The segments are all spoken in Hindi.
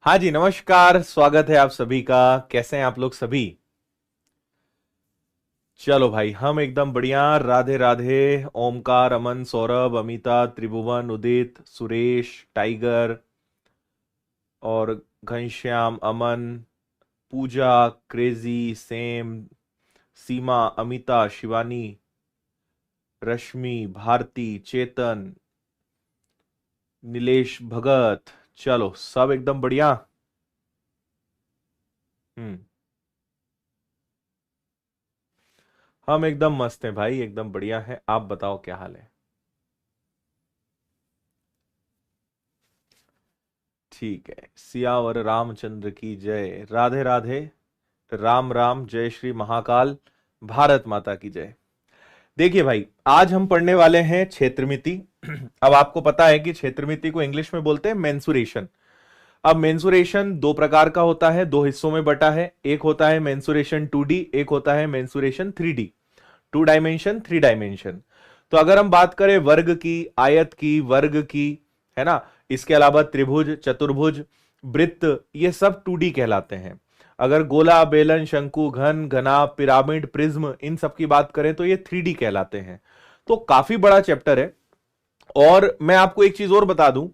हाँ जी, नमस्कार। स्वागत है आप सभी का। कैसे हैं आप लोग सभी? चलो भाई, हम एकदम बढ़िया। राधे राधे। ओमकार, अमन, सौरभ, अमिता, त्रिभुवन, उदित, सुरेश, टाइगर और घनश्याम, अमन, पूजा, क्रेजी, सेम, सीमा, अमिता, शिवानी, रश्मि, भारती, चेतन, नीलेश, भगत। चलो, सब एकदम बढ़िया। हम्म। हम एकदम मस्त हैं भाई, एकदम बढ़िया है। आप बताओ क्या हाल है? ठीक है। सियावर रामचंद्र की जय। राधे राधे। राम राम। जय श्री महाकाल। भारत माता की जय। देखिए भाई, आज हम पढ़ने वाले हैं क्षेत्रमिति। अब आपको पता है कि क्षेत्रमिति को इंग्लिश में बोलते हैं मेंसुरेशन। अब मेंसुरेशन दो प्रकार का होता है, दो हिस्सों में बटा है। एक होता है मेंसुरेशन 2D, एक होता है मेंसुरेशन 3D। 2 dimension, 3 dimension. तो अगर हम बात करें वर्ग की, आयत की, वर्ग की, है ना, इसके अलावा त्रिभुज, चतुर्भुज, वृत्त, ये सब 2D कहलाते हैं। अगर गोला, बेलन, शंकु, घन, घना, पिरामिड, प्रिज्म, इन सब की बात करें तो ये 3D कहलाते हैं। तो काफी बड़ा चैप्टर है। और मैं आपको एक चीज और बता दूं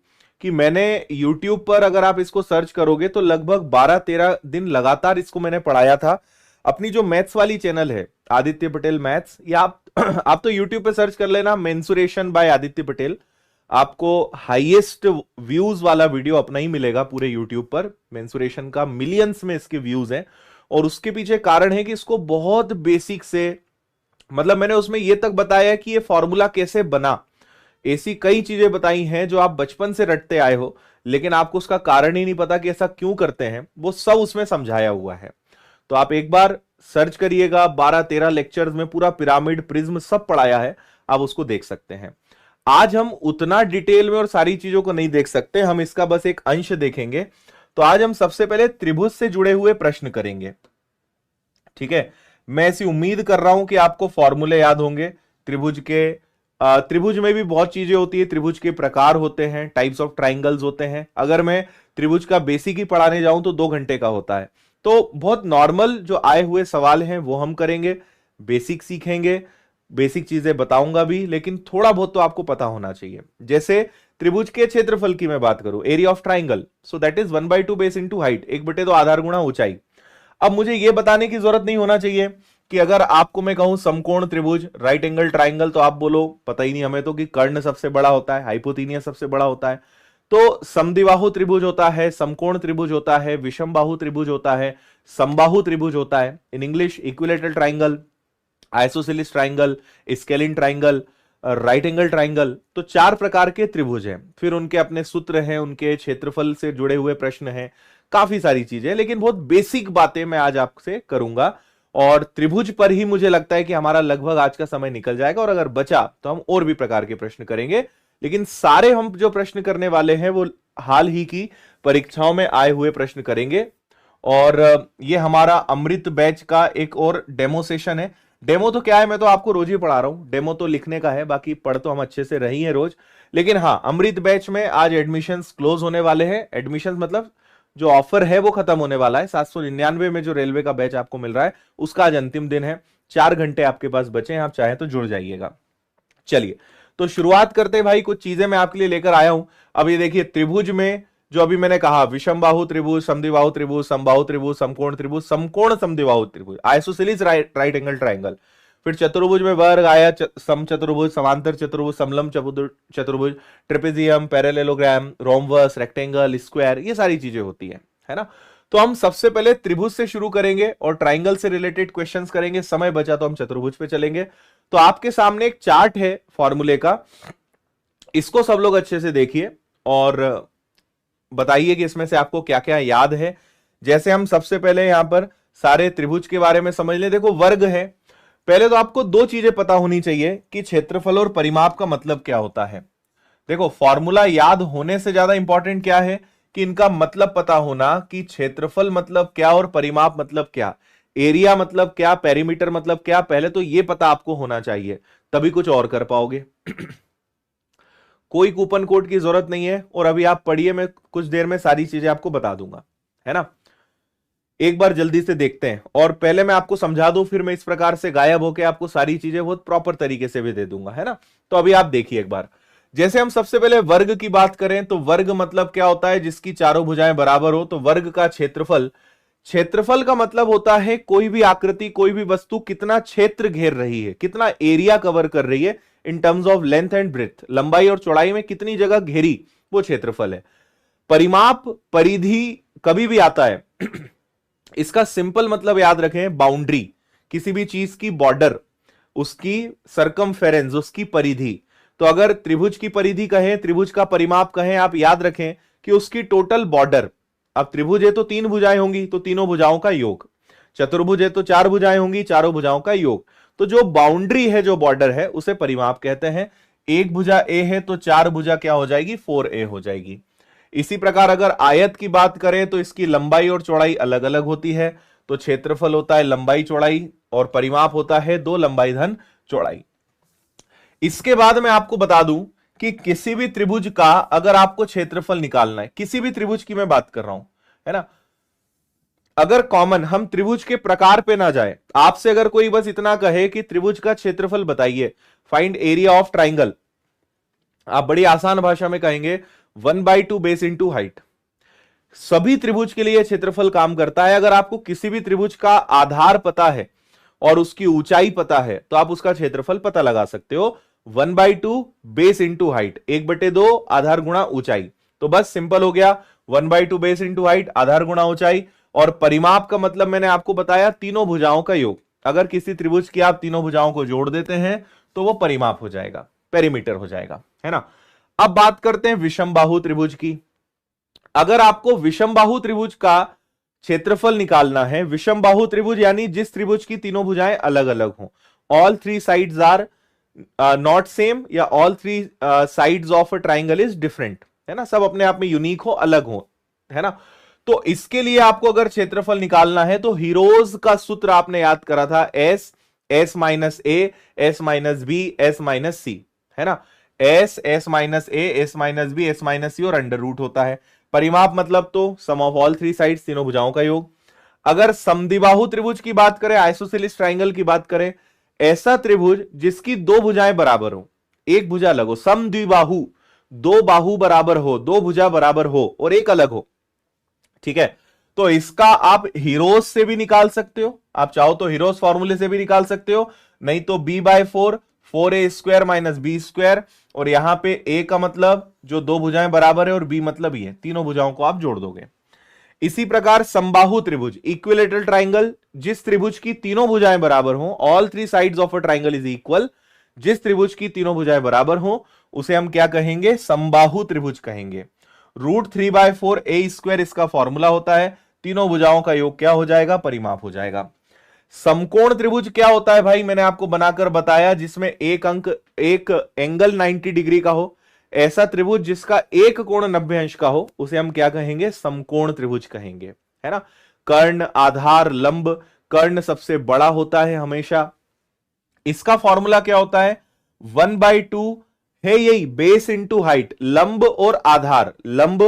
कि मैंने YouTube पर अगर आप इसको सर्च करोगे तो लगभग 12-13 दिन लगातार इसको मैंने पढ़ाया था। अपनी जो मैथ्स वाली चैनल है, आदित्य पटेल मैथ्स, या आप आप तो YouTube पे सर्च कर लेना मेंसुरेशन बाय आदित्य पटेल। आपको हाईएस्ट व्यूज वाला वीडियो अपना ही मिलेगा पूरे YouTube पर। मेंसुरेशन का मिलियंस में इसके व्यूज हैं। और उसके पीछे कारण है कि इसको बहुत बेसिक से, मतलब मैंने उसमें यह तक बताया कि ये फॉर्मूला कैसे बना। ऐसी कई चीजें बताई हैं जो आप बचपन से रटते आए हो, लेकिन आपको उसका कारण ही नहीं पता कि ऐसा क्यों करते हैं। वो सब उसमें समझाया हुआ है। तो आप एक बार सर्च करिएगा, 12-13 लेक्चर्स में पूरा पिरामिड, प्रिज्म सब पढ़ाया है। आप उसको देख सकते हैं। आज हम उतना डिटेल में और सारी चीजों को नहीं देख सकते, हम इसका बस एक अंश देखेंगे। तो आज हम सबसे पहले त्रिभुज से जुड़े हुए प्रश्न करेंगे। ठीक है। मैं ऐसी उम्मीद कर रहा हूं कि आपको फॉर्मूले याद होंगे त्रिभुज के। त्रिभुज में भी बहुत चीजें होती है। त्रिभुज के प्रकार होते हैं, टाइप्स ऑफ ट्राइंगल्स होते हैं। अगर मैं त्रिभुज का बेसिक ही पढ़ाने जाऊं तो 2 घंटे का होता है। तो बहुत नॉर्मल जो आए हुए सवाल हैं वो हम करेंगे। बेसिक सीखेंगे, बेसिक चीजें बताऊंगा भी, लेकिन थोड़ा बहुत तो आपको पता होना चाहिए। जैसे त्रिभुज के क्षेत्रफल की मैं बात करूं, area of triangle, so that is 1/2 base into height, 1/2 आधार गुणा ऊंचाई। अब मुझे यह बताने की जरूरत नहीं होना चाहिए कि अगर आपको मैं कहूं समकोण त्रिभुज, राइट एंगल ट्राइंगल, तो आप बोलो पता ही नहीं हमें तो कि कर्ण सबसे बड़ा होता है, हाइपोथीनियस सबसे बड़ा होता है। तो समद्विबाहु त्रिभुज होता है, समकोण त्रिभुज होता है, विषम बाहु त्रिभुज होता है, समबाहु त्रिभुज होता है। In English equilateral triangle, isosceles triangle, scalene triangle, right angle triangle. तो 4 प्रकार के त्रिभुज हैं। फिर उनके अपने सूत्र हैं, उनके क्षेत्रफल से जुड़े हुए प्रश्न हैं, काफी सारी चीजें। लेकिन बहुत बेसिक बातें मैं आज आपसे करूंगा। और त्रिभुज पर ही मुझे लगता है कि हमारा लगभग आज का समय निकल जाएगा, और अगर बचा तो हम और भी प्रकार के प्रश्न करेंगे। लेकिन सारे हम जो प्रश्न करने वाले हैं वो हाल ही की परीक्षाओं में आए हुए प्रश्न करेंगे। और ये हमारा अमृत बैच का एक और डेमो सेशन है। डेमो तो क्या है, मैं तो आपको रोज ही पढ़ा रहा हूं। डेमो तो लिखने का है, बाकी पढ़ तो हम अच्छे से रही हैं रोज। लेकिन हाँ, अमृत बैच में आज एडमिशंस क्लोज होने वाले हैं। एडमिशंस मतलब जो ऑफर है वो खत्म होने वाला है। 799 में जो रेलवे का बैच आपको मिल रहा है उसका आज अंतिम दिन है। 4 घंटे आपके पास बचे हैं, आप चाहें तो जुड़ जाइएगा। चलिए, तो शुरुआत करते हैं भाई। कुछ चीजें मैं आपके लिए लेकर आया हूं। अब ये देखिए, त्रिभुज में जो अभी मैंने कहा, विषम बाहु त्रिभुज, समद्विबाहु त्रिभुज, समबाहु त्रिभुज, समकोण त्रिभुज, समकोण समद्विबाहु त्रिभुज, आइसोसेलिस राइट एंगल ट्राइंगल। फिर चतुर्भुज में वर्ग, आयत, सम चतुर्भुज, समांतर चतुर्भुज, समलंब चतुर्भुज, trapezium, parallelogram, rhombus, rectangle, square, ये सारी चीजें होती है ना। तो हम सबसे पहले त्रिभुज से शुरू करेंगे और ट्राइंगल से रिलेटेड क्वेश्चंस करेंगे। समय बचा तो हम चतुर्भुज पे चलेंगे। तो आपके सामने एक चार्ट है फॉर्मूले का, इसको सब लोग अच्छे से देखिए और बताइए कि इसमें से आपको क्या क्या याद है। जैसे हम सबसे पहले यहां पर सारे त्रिभुज के बारे में समझ लें। देखो, वर्ग है। पहले तो आपको दो चीजें पता होनी चाहिए कि क्षेत्रफल और परिमाप का मतलब क्या होता है। देखो, फॉर्मूला याद होने से ज्यादा इंपॉर्टेंट क्या है कि इनका मतलब पता होना, कि क्षेत्रफल मतलब क्या और परिमाप मतलब क्या, एरिया मतलब क्या, पेरीमीटर मतलब क्या। पहले तो ये पता आपको होना चाहिए, तभी कुछ और कर पाओगे। कोई कूपन कोड की जरूरत नहीं है, और अभी आप पढ़िए, मैं कुछ देर में सारी चीजें आपको बता दूंगा, है ना। एक बार जल्दी से देखते हैं, और पहले मैं आपको समझा दूं, फिर मैं इस प्रकार से गायब होकर आपको सारी चीजें बहुत प्रॉपर तरीके से भी दे दूंगा, है ना। तो अभी आप देखिए एक बार, जैसे हम सबसे पहले वर्ग की बात करें तो वर्ग मतलब क्या होता है, जिसकी चारों भुजाएं बराबर हो। तो वर्ग का क्षेत्रफल, क्षेत्रफल का मतलब होता है कोई भी आकृति, कोई भी वस्तु कितना क्षेत्र घेर रही है, कितना एरिया कवर कर रही है in terms of length and breadth, लंबाई और चौड़ाई में कितनी जगह घेरी, वो क्षेत्रफल है। परिमाप, परिधि कभी भी आता है इसका सिंपल मतलब याद रखें, बाउंड्री, किसी भी चीज की बॉर्डर, उसकी सरकमफेरेंस, उसकी परिधि। तो अगर त्रिभुज की परिधि कहें, त्रिभुज का परिमाप कहें, आप याद रखें कि उसकी टोटल बॉर्डर, अब त्रिभुज है तो 3 भुजाएं होंगी, तो तीनों भुजाओं का योग, चतुर्भुज है तो 4 भुजाएं होंगी, चारों भुजाओं का योग। तो जो बाउंड्री है, जो बॉर्डर है, उसे परिमाप कहते हैं। एक भुजा ए है तो 4 भुजा क्या हो जाएगी, 4a हो जाएगी। इसी प्रकार अगर आयत की बात करें तो इसकी लंबाई और चौड़ाई अलग अलग होती है, तो क्षेत्रफल होता है लंबाई चौड़ाई, और परिमाप होता है 2 लंबाई धन चौड़ाई। इसके बाद मैं आपको बता दूं कि किसी भी त्रिभुज का अगर आपको क्षेत्रफल निकालना है, किसी भी त्रिभुज की मैं बात कर रहा हूं, है ना, अगर कॉमन हम त्रिभुज के प्रकार पे ना जाए, आपसे अगर कोई बस इतना कहे कि त्रिभुज का क्षेत्रफल बताइए, फाइंड एरिया ऑफ ट्राइंगल, आप बड़ी आसान भाषा में कहेंगे 1/2 बेस इंटू हाइट। सभी त्रिभुज के लिए क्षेत्रफल काम करता है। अगर आपको किसी भी त्रिभुज का आधार पता है और उसकी ऊंचाई पता है तो आप उसका क्षेत्रफल पता लगा सकते हो। 1/2 बेस इंटू हाइट, 1/2 आधार गुणा ऊंचाई। तो बस सिंपल हो गया, 1/2 बेस इंटू हाइट, आधार गुणा ऊंचाई। और परिमाप का मतलब मैंने आपको बताया, तीनों भुजाओं का योग। अगर किसी त्रिभुज की आप तीनों भुजाओं को जोड़ देते हैं तो वो परिमाप हो जाएगा, पेरीमीटर हो जाएगा, है ना। अब बात करते हैं विषम बाहु त्रिभुज की। अगर आपको विषम बाहु त्रिभुज का क्षेत्रफल निकालना है, विषम बाहु त्रिभुज यानी जिस त्रिभुज की तीनों भुजाएं अलग अलग हों, all 3 sides are not same, या all 3 sides of a triangle is different, है ना, सब अपने आप में यूनिक हो, अलग हो, है ना। तो इसके लिए आपको अगर क्षेत्रफल निकालना है तो हीरोज का सूत्र आपने याद करा था, S minus A, S minus B, S minus C, है ना। S minus A, S minus B, S minus C, और अंडर रूट होता है। परिमाप मतलब तो सम ऑफ ऑल 3 साइड्स, तीनों भुजाओं का योग। अगर समद्विबाहु त्रिभुज की बात करें, आइसोसेलेस ट्राइंगल की बात करें, ऐसा त्रिभुज जिसकी 2 भुजाएं बराबर हो, एक भुजा अलग हो, समद्विबाहु, 2 बाहु बराबर हो, 2 भुजा बराबर हो और एक अलग हो, ठीक है। तो इसका आप हीरोज से भी निकाल सकते हो, आप चाहो तो हीरोज फॉर्मूले से भी निकाल सकते हो, नहीं तो b/4, 4a² माइनस b², और यहां पे a का मतलब जो 2 भुजाएं बराबर है और b मतलब ये, तीनों भुजाओं को आप जोड़ दोगे। इसी प्रकार समबाहु त्रिभुज, इक्विलेटरल ट्राइंगल, जिस त्रिभुज की तीनों भुजाएं बराबर हो, all 3 sides of a triangle is equal, जिस त्रिभुज की तीनों भुजाएं बराबर हो उसे हम क्या कहेंगे, समबाहु त्रिभुज कहेंगे। √3/4 a² इसका फॉर्मूला होता है, तीनों भुजाओं का योग क्या हो जाएगा, परिमाप हो जाएगा। समकोण त्रिभुज क्या होता है भाई, मैंने आपको बनाकर बताया, जिसमें एक एंगल 90 डिग्री का हो, ऐसा त्रिभुज जिसका एक कोण 90 अंश का हो उसे हम क्या कहेंगे, समकोण त्रिभुज कहेंगे, है ना। कर्ण, आधार, लंब, कर्ण सबसे बड़ा होता है हमेशा। इसका फॉर्मूला क्या होता है, 1/2 है यही, बेस इंटू हाइट, लंब और आधार, लंब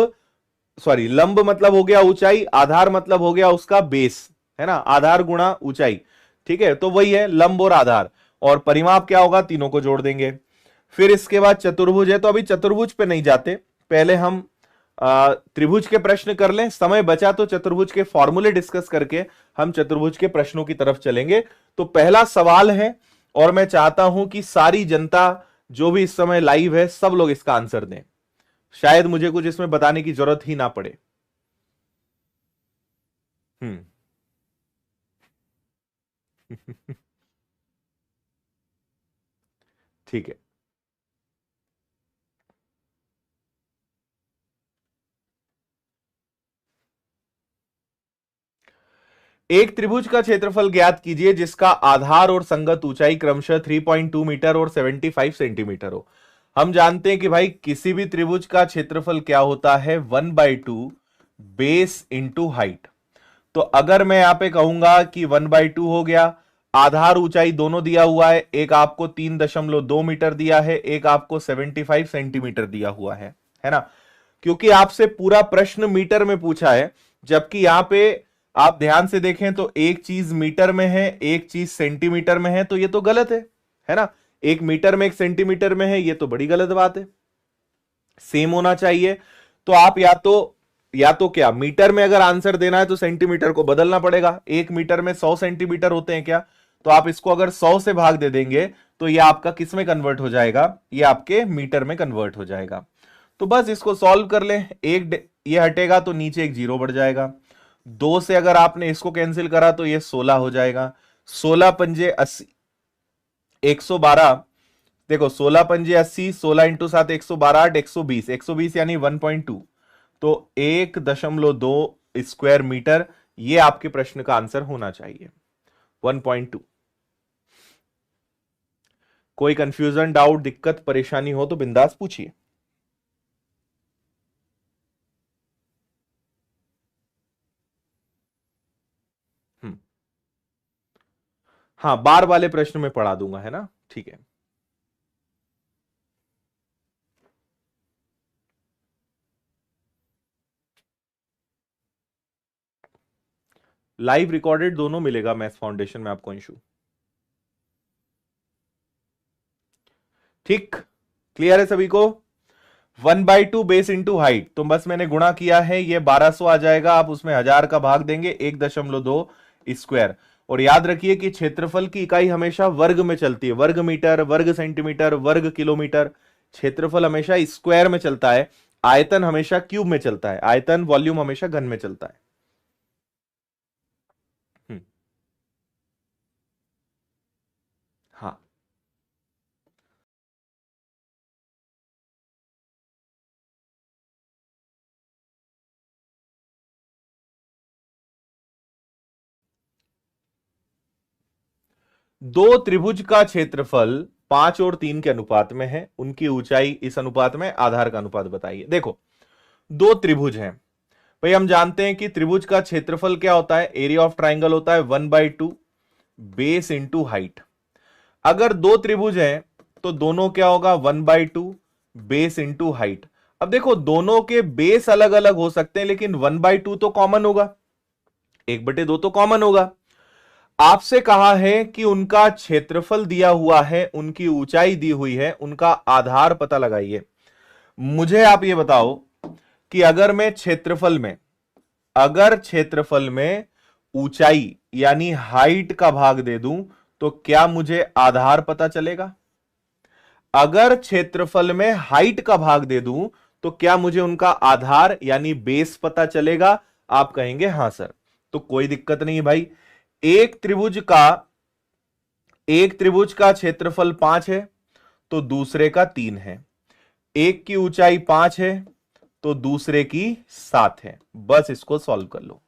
मतलब हो गया ऊंचाई, आधार मतलब हो गया उसका बेस, है ना, आधार गुणा ऊंचाई, ठीक है। तो वही है लंब और आधार, और परिमाप क्या होगा, तीनों को जोड़ देंगे। फिर इसके बाद चतुर्भुज है, तो अभी चतुर्भुज पे नहीं जाते, पहले हम त्रिभुज के प्रश्न कर लें, समय बचा तो चतुर्भुज के फॉर्मूले डिस्कस करके हम चतुर्भुज के प्रश्नों की तरफ चलेंगे। तो पहला सवाल है, और मैं चाहता हूं कि सारी जनता जो भी इस समय लाइव है सब लोग इसका आंसर दें, शायद मुझे कुछ इसमें बताने की जरूरत ही ना पड़े। ठीक है, एक त्रिभुज का क्षेत्रफल ज्ञात कीजिए जिसका आधार और संगत ऊंचाई क्रमशः 3.2 मीटर और 75 सेंटीमीटर हो। हम जानते हैं कि भाई किसी भी त्रिभुज का क्षेत्रफल क्या होता है, 1/2 बेस इंटू हाइट। तो अगर मैं यहां पे कहूंगा कि 1/2 हो गया, आधार ऊंचाई दोनों दिया हुआ है, एक आपको 3.2 मीटर दिया है, एक आपको 75 सेंटीमीटर दिया हुआ है ना। क्योंकि आपसे पूरा प्रश्न मीटर में पूछा है, जबकि यहां पे आप ध्यान से देखें तो एक चीज मीटर में है, एक चीज सेंटीमीटर में है, तो ये तो गलत है ना। एक मीटर में एक सेंटीमीटर में है, ये तो बड़ी गलत बात है। सेम होना चाहिए। तो आप या तो क्या, मीटर में अगर आंसर देना है तो सेंटीमीटर को बदलना पड़ेगा। एक मीटर में 100 सेंटीमीटर होते हैं क्या, तो आप इसको अगर 100 से भाग दे देंगे तो ये आपका किस में कन्वर्ट हो जाएगा, ये आपके मीटर में कन्वर्ट हो जाएगा। तो बस इसको सॉल्व कर लें, एक ये हटेगा तो नीचे एक जीरो बढ़ जाएगा। 2 से अगर आपने इसको कैंसिल करा तो ये 16 हो जाएगा। 16 पंजे 80, 112। देखो 16 पंजे 80, 16 इंटू 7 112, 8 120, 120 यानी 1.2, तो 1.2 स्क्वायर मीटर ये आपके प्रश्न का आंसर होना चाहिए, 1.2। कोई कंफ्यूजन, डाउट, दिक्कत, परेशानी हो तो बिंदास पूछिए। हाँ, बार वाले प्रश्न में पढ़ा दूंगा, है ना, ठीक है। लाइव रिकॉर्डेड दोनों मिलेगा मैथ्स फाउंडेशन में आपको अंशु। ठीक, क्लियर है सभी को। 1/2 बेस इंटू हाइट, तो बस मैंने गुणा किया है, ये 1200 आ जाएगा। आप उसमें 1000 का भाग देंगे, 1.2 स्क्वायर। और याद रखिए कि क्षेत्रफल की इकाई हमेशा वर्ग में चलती है, वर्ग मीटर, वर्ग सेंटीमीटर, वर्ग किलोमीटर। क्षेत्रफल हमेशा स्क्वायर में चलता है, आयतन हमेशा क्यूब में चलता है, आयतन वॉल्यूम हमेशा घन में चलता है। हाँ, दो त्रिभुज का क्षेत्रफल 5 और 3 के अनुपात में है, उनकी ऊंचाई इस अनुपात में आधार का अनुपात बताइए। देखो दो त्रिभुज हैं भाई, हम जानते हैं कि त्रिभुज का क्षेत्रफल क्या होता है, एरिया ऑफ ट्राइंगल होता है 1/2 बेस इंटू हाइट। अगर दो त्रिभुज हैं तो दोनों क्या होगा, 1/2 बेस इंटू हाइट। अब देखो दोनों के बेस अलग अलग हो सकते हैं, लेकिन 1/2 तो कॉमन होगा, 1/2 तो कॉमन होगा। आपसे कहा है कि उनका क्षेत्रफल दिया हुआ है, उनकी ऊंचाई दी हुई है, उनका आधार पता लगाइए। मुझे आप ये बताओ कि अगर क्षेत्रफल में ऊंचाई यानी हाइट का भाग दे दूं तो क्या मुझे आधार पता चलेगा? अगर क्षेत्रफल में हाइट का भाग दे दूं तो क्या मुझे उनका आधार यानी बेस पता चलेगा? आप कहेंगे हां सर, तो कोई दिक्कत नहीं है भाई। एक त्रिभुज का क्षेत्रफल 5 है तो दूसरे का 3 है, एक की ऊंचाई 5 है तो दूसरे की 7 है। बस इसको सॉल्व कर लो,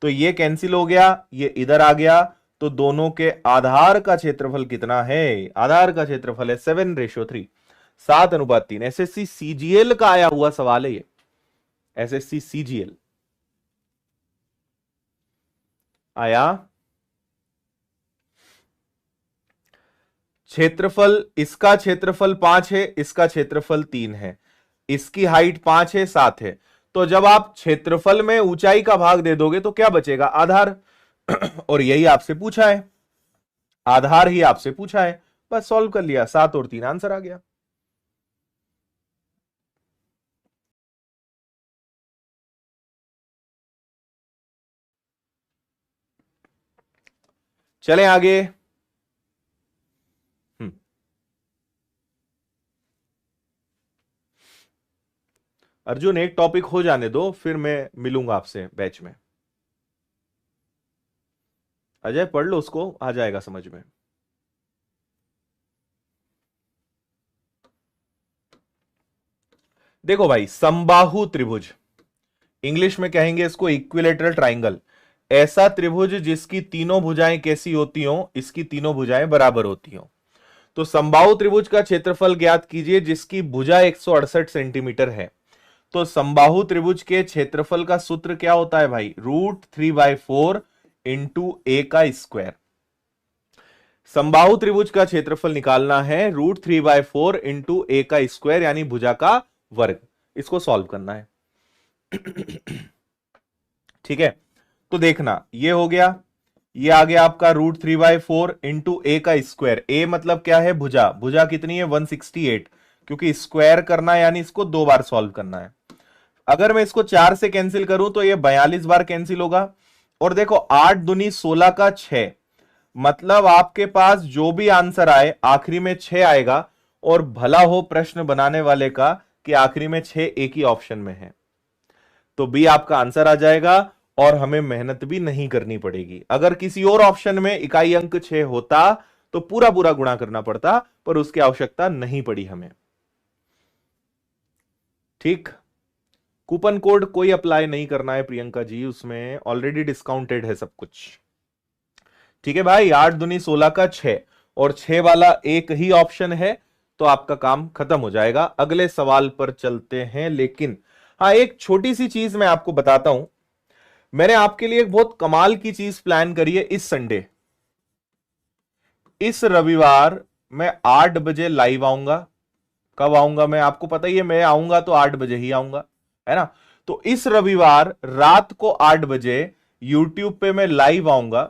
तो ये कैंसिल हो गया, ये इधर आ गया, तो दोनों के आधार का क्षेत्रफल कितना है? आधार का क्षेत्रफल है 7:3, 7:3। एसएससी सीजीएल का आया हुआ सवाल है ये, एसएससी सीजीएल आया। क्षेत्रफल, इसका क्षेत्रफल 5 है, इसका क्षेत्रफल 3 है, इसकी हाइट 5 है, 7 है। तो जब आप क्षेत्रफल में ऊंचाई का भाग दे दोगे तो क्या बचेगा? आधार। और यही आपसे पूछा है, आधार ही आपसे पूछा है, बस सॉल्व कर लिया, 7 और 3 आंसर आ गया। चलें आगे। अर्जुन एक टॉपिक हो जाने दो, फिर मैं मिलूंगा आपसे बैच में। अजय पढ़ लो उसको, आ जाएगा समझ में। देखो भाई, समबाहु त्रिभुज, इंग्लिश में कहेंगे इसको इक्विलेटरल ट्राइंगल, ऐसा त्रिभुज जिसकी तीनों भुजाएं कैसी होती हो, इसकी तीनों भुजाएं बराबर होती हो। तो समबाहु त्रिभुज का क्षेत्रफल ज्ञात कीजिए जिसकी भुजा 168 सेंटीमीटर है। तो समबाहु त्रिभुज के क्षेत्रफल का सूत्र क्या होता है भाई? √3/4 इंटू ए का स्क्वायर। समबाहु त्रिभुज का क्षेत्रफल निकालना है √3/4 इंटू ए का स्क्वायर यानी भुजा का वर्ग। इसको सॉल्व करना है। ठीक है, तो देखना ये हो गया, ये आ गया आपका √3/4 इंटू ए का स्क्वायर। ए मतलब क्या है? भुजा। भुजा कितनी है? 168, क्योंकि स्क्वायर करना है यानी इसको 2 बार सॉल्व करना है। अगर मैं इसको 4 से कैंसिल करूं तो ये 42 बार कैंसिल होगा। और देखो 8 दूनी 16 का 6, मतलब आपके पास जो भी आंसर आए आखिरी में 6 आएगा। और भला हो प्रश्न बनाने वाले का कि आखिरी में 6 एक ही ऑप्शन में है, तो बी आपका आंसर आ जाएगा और हमें मेहनत भी नहीं करनी पड़ेगी। अगर किसी और ऑप्शन में इकाई अंक 6 होता तो पूरा पूरा गुणा करना पड़ता, पर उसकी आवश्यकता नहीं पड़ी हमें। ठीक, कूपन कोड कोई अप्लाई नहीं करना है प्रियंका जी, उसमें ऑलरेडी डिस्काउंटेड है सब कुछ। ठीक है भाई, 8 दूनी 16 का 6 और 6 वाला एक ही ऑप्शन है, तो आपका काम खत्म हो जाएगा। अगले सवाल पर चलते हैं। लेकिन हाँ, एक छोटी सी चीज मैं आपको बताता हूं। मैंने आपके लिए एक बहुत कमाल की चीज प्लान करी है इस संडे। इस रविवार मैं 8 बजे लाइव आऊंगा। कब आऊंगा? मैं आपको पता ही है, मैं आऊंगा तो 8 बजे ही आऊंगा, है ना। तो इस रविवार रात को 8 बजे यूट्यूब पे मैं लाइव आऊंगा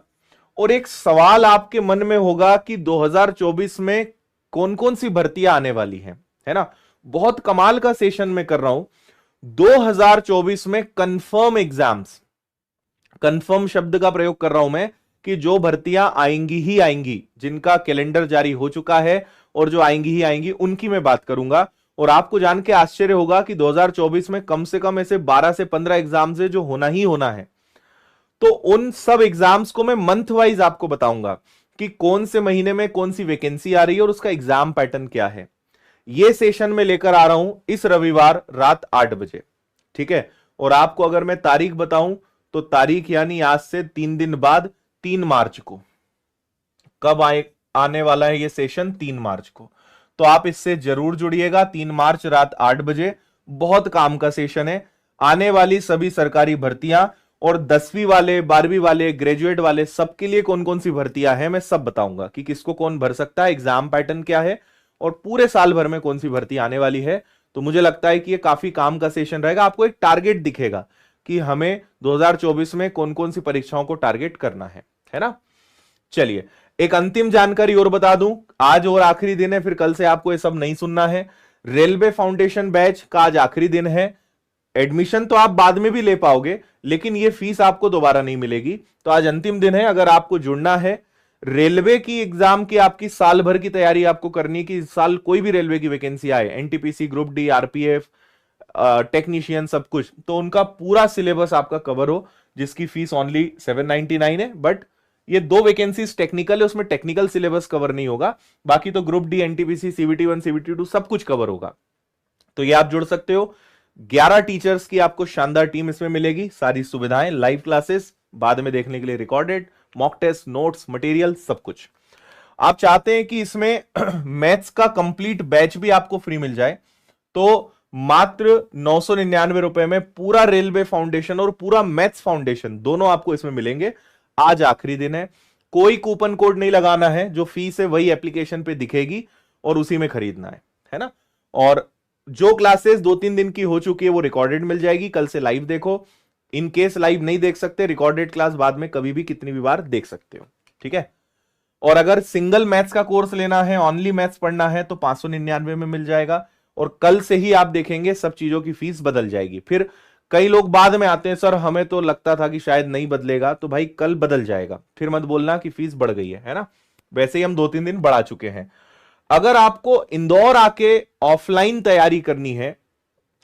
और एक सवाल आपके मन में होगा कि 2024 में कौन कौन सी भर्तियां आने वाली हैं, है ना। बहुत कमाल का सेशन में कर रहा हूं। 2024 में कंफर्म एग्जाम्स, कंफर्म शब्द का प्रयोग कर रहा हूं मैं कि जो भर्तियां आएंगी ही आएंगी, जिनका कैलेंडर जारी हो चुका है और जो आएंगी ही आएंगी, उनकी मैं बात करूंगा। और आपको जान के आश्चर्य होगा कि 2024 में कम से कम ऐसे 12 से 15 एग्जाम्स है जो होना ही होना है। तो उन सब एग्जाम्स को मैं मंथ वाइज आपको बताऊंगा कि कौन से महीने में कौन सी वैकेंसी आ रही है और उसका एग्जाम पैटर्न क्या है। यह सेशन में लेकर आ रहा हूं इस रविवार रात 8 बजे। ठीक है, और आपको अगर मैं तारीख बताऊं तो तारीख यानी आज से 3 दिन बाद 3 मार्च को। कब आने वाला है ये सेशन? 3 मार्च को। तो आप इससे जरूर जुड़िएगा। 3 मार्च रात 8 बजे बहुत काम का सेशन है। आने वाली सभी सरकारी भर्तियां और 10वीं वाले, 12वीं वाले, ग्रेजुएट वाले सबके लिए कौन कौन सी भर्तियां हैं मैं सब बताऊंगा कि किसको कौन भर सकता है, एग्जाम पैटर्न क्या है और पूरे साल भर में कौन सी भर्ती आने वाली है। तो मुझे लगता है कि ये काफी काम का सेशन रहेगा। आपको एक टारगेट दिखेगा कि हमें 2024 में कौन कौन सी परीक्षाओं को टारगेट करना है ना। चलिए, एक अंतिम जानकारी और बता दूं, आज और आखिरी दिन है, फिर कल से आपको ये सब नहीं सुनना है। रेलवे फाउंडेशन बैच का आज आखिरी दिन है। एडमिशन तो आप बाद में भी ले पाओगे, लेकिन ये फीस आपको दोबारा नहीं मिलेगी। तो आज अंतिम दिन है। अगर आपको जुड़ना है, रेलवे की एग्जाम की आपकी साल भर की तैयारी आपको करनी है कि इस साल कोई भी रेलवे की वैकेंसी आए, NTPC, group D, RPF, technician, सब कुछ, तो उनका पूरा सिलेबस आपका कवर हो, जिसकी फीस ओनली 799 है। बट ये 2 वैकेंसीज टेक्निकल है, उसमें टेक्निकल सिलेबस कवर नहीं होगा। बाकी तो group D, NTPC, CBT 1, CBT 2 सब कुछ कवर होगा। तो ये आप जुड़ सकते हो। 11 टीचर्स की आपको शानदार टीम इसमें मिलेगी, सारी सुविधाएं, लाइव क्लासेस, बाद में देखने के लिए recorded, mock test, notes, material, सब कुछ। आप चाहते हैं कि इसमें मैथ्स का कंप्लीट बैच भी आपको फ्री मिल जाए, तो मात्र 999 रुपए में पूरा रेलवे फाउंडेशन और पूरा मैथ्स फाउंडेशन दोनों आपको इसमें मिलेंगे। आज आखिरी दिन है, कोई कूपन कोड नहीं लगाना है, जो फीस है वही एप्लीकेशन पे दिखेगी और उसी में खरीदना है ना। और जो क्लासेस 2-3 दिन की हो चुकी है वो रिकॉर्डेड मिल जाएगी, कल से लाइव देखो। इन केस लाइव नहीं देख सकते, रिकॉर्डेड क्लास बाद में कभी भी कितनी भी बार देख सकते हो। ठीक है, और अगर सिंगल मैथ्स का कोर्स लेना है, ओनली मैथ्स पढ़ना है, तो 599 में मिल जाएगा। और कल से ही आप देखेंगे सब चीजों की फीस बदल जाएगी। फिर कई लोग बाद में आते हैं, सर हमें तो लगता था कि शायद नहीं बदलेगा, तो भाई कल बदल जाएगा, फिर मत बोलना कि फीस बढ़ गई है ना। वैसे ही हम 2-3 दिन बढ़ा चुके हैं। अगर आपको इंदौर आके ऑफलाइन तैयारी करनी है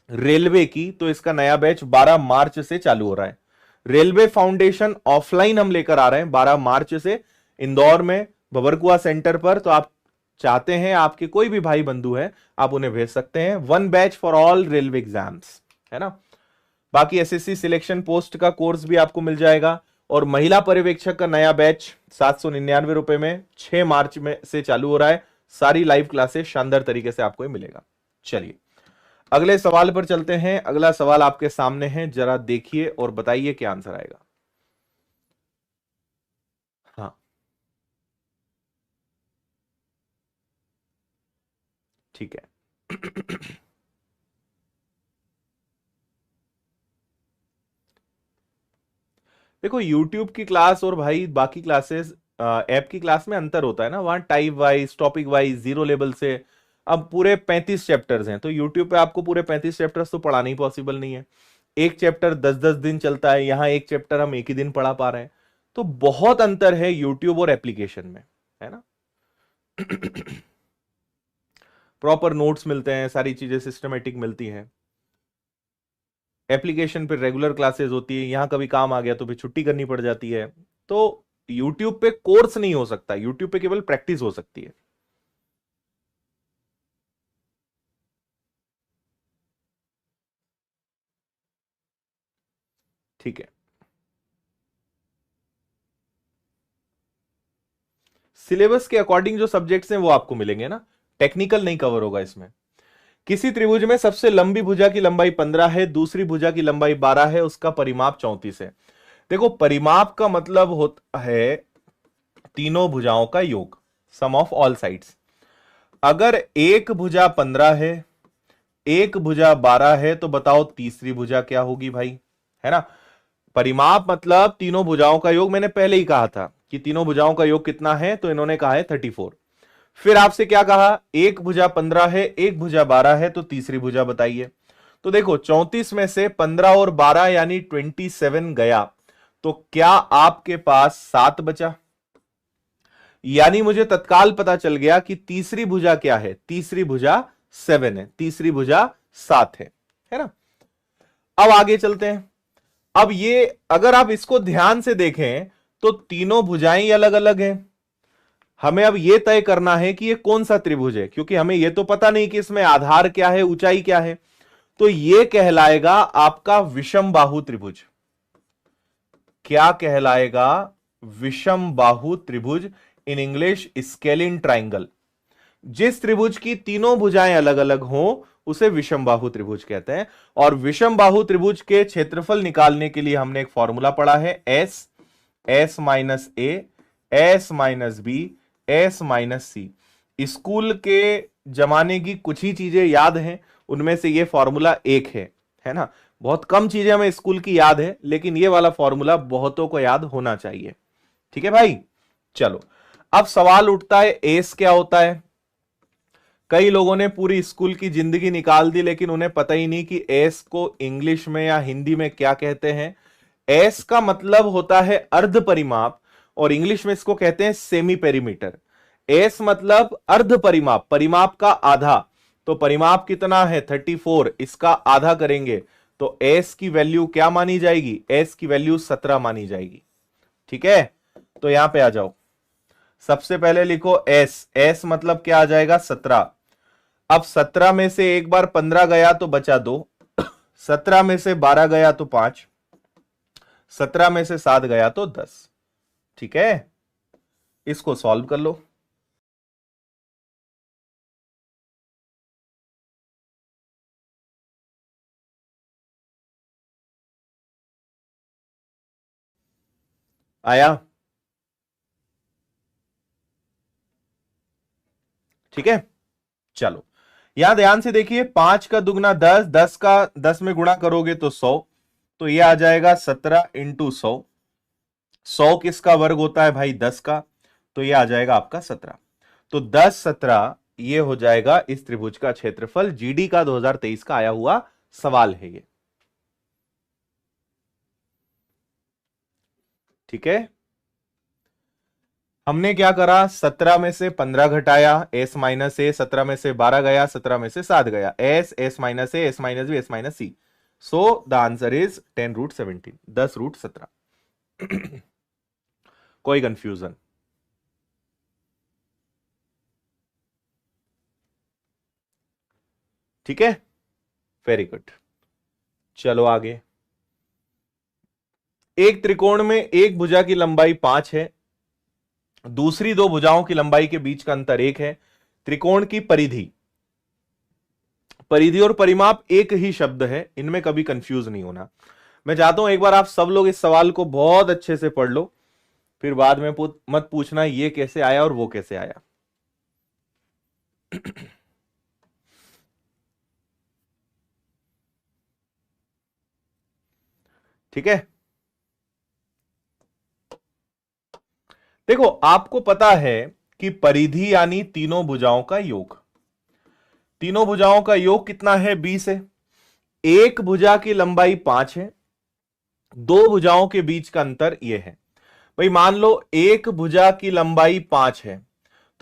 रेलवे की, तो इसका नया बैच 12 मार्च से चालू हो रहा है। रेलवे फाउंडेशन ऑफलाइन हम लेकर आ रहे हैं 12 मार्च से इंदौर में, भवरकुआ सेंटर पर। तो आप चाहते हैं, आपके कोई भी भाई बंधु है, आप उन्हें भेज सकते हैं। 1 batch for all railway exams, है ना। बाकी एसएससी सिलेक्शन पोस्ट का कोर्स भी आपको मिल जाएगा। और महिला पर्यवेक्षक का नया बैच 799 रुपए में 6 मार्च में से चालू हो रहा है। सारी लाइव क्लासेस शानदार तरीके से आपको मिलेगा। चलिए, अगले सवाल पर चलते हैं। अगला सवाल आपके सामने है, जरा देखिए और बताइए क्या आंसर आएगा। हाँ, ठीक है। देखो YouTube की क्लास और भाई बाकी क्लासेस, ऐप की क्लास में अंतर होता है ना, वहां type wise, topic wise, zero level से। अब पूरे 35 चैप्टर्स हैं, तो YouTube पे आपको पूरे 35 चैप्टर्स तो पढ़ाना ही पॉसिबल नहीं है। एक चैप्टर 10-10 दिन चलता है, यहां एक चैप्टर हम एक ही दिन पढ़ा पा रहे हैं। तो बहुत अंतर है यूट्यूब और एप्लीकेशन में, है ना। प्रॉपर नोट्स मिलते हैं, सारी चीजें सिस्टमेटिक मिलती हैं। एप्लीकेशन पे रेगुलर क्लासेस होती है, यहां कभी काम आ गया तो फिर छुट्टी करनी पड़ जाती है। तो यूट्यूब पे कोर्स नहीं हो सकता, यूट्यूब पे केवल प्रैक्टिस हो सकती है। ठीक है। सिलेबस के अकॉर्डिंग जो सब्जेक्ट्स हैं वो आपको मिलेंगे ना, टेक्निकल नहीं कवर होगा इसमें। किसी त्रिभुज में सबसे लंबी भुजा की लंबाई 15 है, दूसरी भुजा की लंबाई 12 है, उसका परिमाप 34 है। देखो, परिमाप का मतलब होता है तीनों भुजाओं का योग, सम ऑफ ऑल साइड्स। अगर एक भुजा 15 है, एक भुजा 12 है, तो बताओ तीसरी भुजा क्या होगी भाई, है ना। परिमाप मतलब तीनों भुजाओं का योग। मैंने पहले ही कहा था कि तीनों भुजाओं का योग कितना है, तो इन्होंने कहा है 34। फिर आपसे क्या कहा, एक भुजा 15 है, एक भुजा 12 है, तो तीसरी भुजा बताइए। तो देखो, 34 में से 15 और 12 यानी 27 गया, तो क्या आपके पास 7 बचा। यानी मुझे तत्काल पता चल गया कि तीसरी भुजा क्या है, तीसरी भुजा 7 है, तीसरी भुजा 7 है ना। अब आगे चलते हैं। अब ये अगर आप इसको ध्यान से देखें तो तीनों भुजाएं अलग अलग हैं। हमें अब यह तय करना है कि ये कौन सा त्रिभुज है, क्योंकि हमें यह तो पता नहीं कि इसमें आधार क्या है, ऊंचाई क्या है। तो यह कहलाएगा आपका विषम बाहु त्रिभुज। क्या कहलाएगा, विषम बाहु त्रिभुज, इन इंग्लिश स्केलिन ट्राइंगल। जिस त्रिभुज की तीनों भुजाएं अलग अलग हो उसे विषम बाहु त्रिभुज कहते हैं। और विषम बाहु त्रिभुज के क्षेत्रफल निकालने के लिए हमने एक फॉर्मूला पढ़ा है, S minus A, S minus B, S minus C. School के जमाने की कुछ ही चीजें याद हैं, उनमें से यह फॉर्मूला एक है ना। बहुत कम चीजें हमें स्कूल की याद है, लेकिन यह वाला फॉर्मूला बहुतों को याद होना चाहिए। ठीक है भाई, चलो। अब सवाल उठता है, एस क्या होता है। कई लोगों ने पूरी स्कूल की जिंदगी निकाल दी, लेकिन उन्हें पता ही नहीं कि एस को इंग्लिश में या हिंदी में क्या कहते हैं। एस का मतलब होता है अर्ध परिमाप, और इंग्लिश में इसको कहते हैं सेमी पेरीमीटर। एस मतलब अर्ध परिमाप, परिमाप का आधा। तो परिमाप कितना है 34, इसका आधा करेंगे तो एस की वैल्यू क्या मानी जाएगी, एस की वैल्यू 17 मानी जाएगी। ठीक है, तो यहां पे आ जाओ। सबसे पहले लिखो एस, एस मतलब क्या आ जाएगा 17। अब 17 में से एक बार 15 गया तो बचा 2, 17 में से 12 गया तो 5, 17 में से 7 गया तो 10। ठीक है, इसको सॉल्व कर लो। आया, ठीक है। चलो, यहां ध्यान से देखिए, 5 का दुगना 10, 10 का 10 में गुणा करोगे तो 100, तो यह आ जाएगा 17 इंटू 100। 100 किसका वर्ग होता है भाई, 10 का, तो यह आ जाएगा आपका 17। तो 10 17 ये हो जाएगा इस त्रिभुज का क्षेत्रफल। जीडी का 2023 का आया हुआ सवाल है ये। ठीक है, हमने क्या करा, 17 में से 15 घटाया, एस माइनस ए, 17 में से 12 गया, 17 में से 7 गया, S minus A, S minus B, S minus C. So the answer is 10 root 17, 10 root 17। कोई कंफ्यूजन? ठीक है, वेरी गुड। चलो आगे। एक त्रिकोण में एक भुजा की लंबाई 5 है, दूसरी दो भुजाओं की लंबाई के बीच का अंतर 1 है। त्रिकोण की परिधि, परिधि और परिमाप एक ही शब्द है, इनमें कभी कंफ्यूज नहीं होना। मैं चाहता हूं एक बार आप सब लोग इस सवाल को बहुत अच्छे से पढ़ लो, फिर बाद में मत पूछना ये कैसे आया और वो कैसे आया। ठीक है। देखो आपको पता है कि परिधि यानी तीनों भुजाओं का योग, तीनों भुजाओं का योग कितना है 20 है। एक भुजा की लंबाई 5 है, दो भुजाओं के बीच का अंतर यह है। भाई मान लो एक भुजा की लंबाई 5 है,